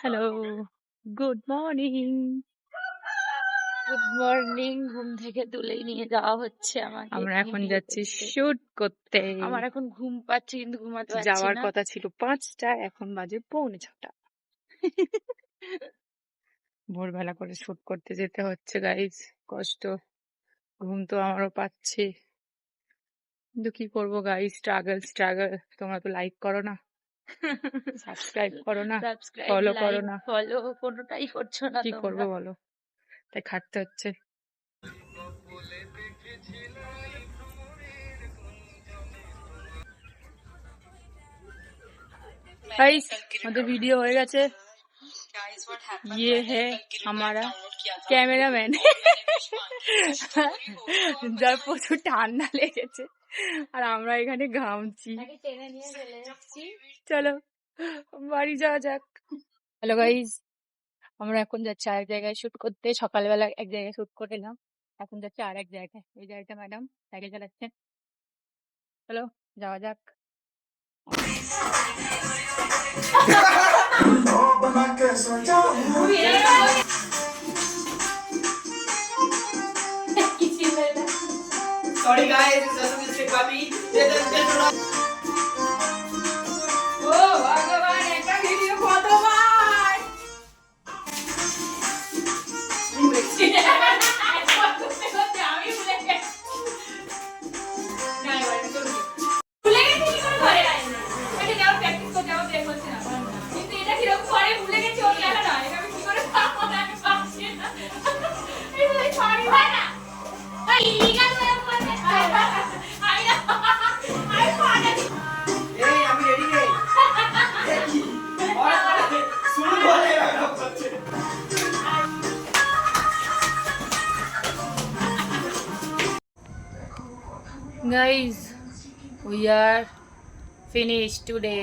Hello, good morning. Good morning. ঘুম থেকে তুলেই নিয়ে যাওয়া হচ্ছে আমাকে আমরা এখন ভিডিও যাচ্ছি করতে। শুট করতে। আমার এখন ঘুম পাচ্ছে কিন্তু ঘুমাতে পারছি যাওয়ার না। কথা ছিল 5টায়, এখন বাজে 5:45। ভোরবেলা করে শুট করতে যেতে হচ্ছে গাইস, কষ্ট। ঘুম তো আমারও পাচ্ছে, কিন্তু কি করবো গাইস, স্ট্রাগল। তোমরা তো লাইক করো না, সাবস্ক্রাইব করো না, সাবস্ক্রাইব, ফলো করো লাইক, না, ফলো কোনোটাই করছো না কি করবো তোমরা। বলো? তাই খাটতে হচ্ছে। गाइस আমাদের ভিডিও হয়ে গেছে। ये है हमारा ক্যামেরাম্যান, যার প্রচুর ঠান্ডা লেগেছে আর আমরা এখানে ঘামছি। টেনে নিয়ে চলে যাচ্ছি। চলো বাড়ি যাওয়া যাক। হ্যালো গাইস, আমরা এখন যাচ্ছি আরেক জায়গায় শুট করতে। সকালবেলা এক জায়গায় শুট করে এলাম, এখন যাচ্ছি আর এক জায়গায়। এই জায়গাটা ম্যাডাম সাইকেল চালাচ্ছে। চলো যাওয়া যাক। Sorry guys, it's just a mistake by me. Oh, ভগবান, একটা ভিডিও কতবার আমি ভুলে গেছি। ভুলে গেছি কি করে ঘরে আসবে? এটা যাও প্র্যাকটিস করতে যাও, বের হচ্ছে না। কিন্তু এটা কিরকম করে ভুলে গেছি ওর লেখা না, এটা আমি কি করে পারবো না, আমি পারছি না। এটা সরি ভাই না, ওই ইলিগাল ওয়ে করতে আমি না, আমি পারি। Hey, I'm ready. Hey, শুরু করে রাখা হচ্ছে। Guys, we are finished today.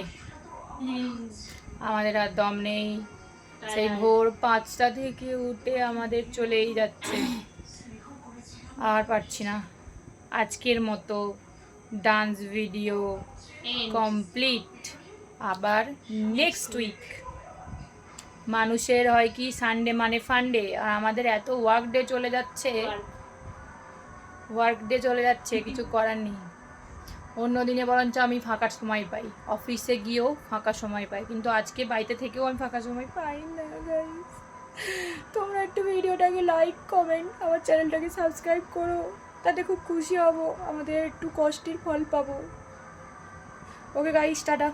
আমাদের আর দম নেই, সেই ভোর 5টা থেকে উঠে আমাদের চলেই যাচ্ছে, আর পারছি না। আজকের মতো ডান্স ভিডিও কমপ্লিট। আবার নেক্সট উইক। মানুষের হয় কি সানডে মানে ফান্ডে, আর আমাদের এত ওয়ার্ক ডে চলে যাচ্ছে, কিছু করার নেই। অন্য দিনে বরঞ্চ আমি ফাঁকা সময় পাই, অফিসে গিয়েও ফাঁকা সময় পাই, কিন্তু আজকে বাড়িতে থেকেও আমি ফাঁকা সময় পাই না গাইস। তোমরা একটু ভিডিওটাকে লাইক, কমেন্ট, আমার চ্যানেলটাকে সাবস্ক্রাইব করো, তাতে খুব খুশি হব, আমাদের একটু কষ্টের ফল পাবো। Okay guys, tata.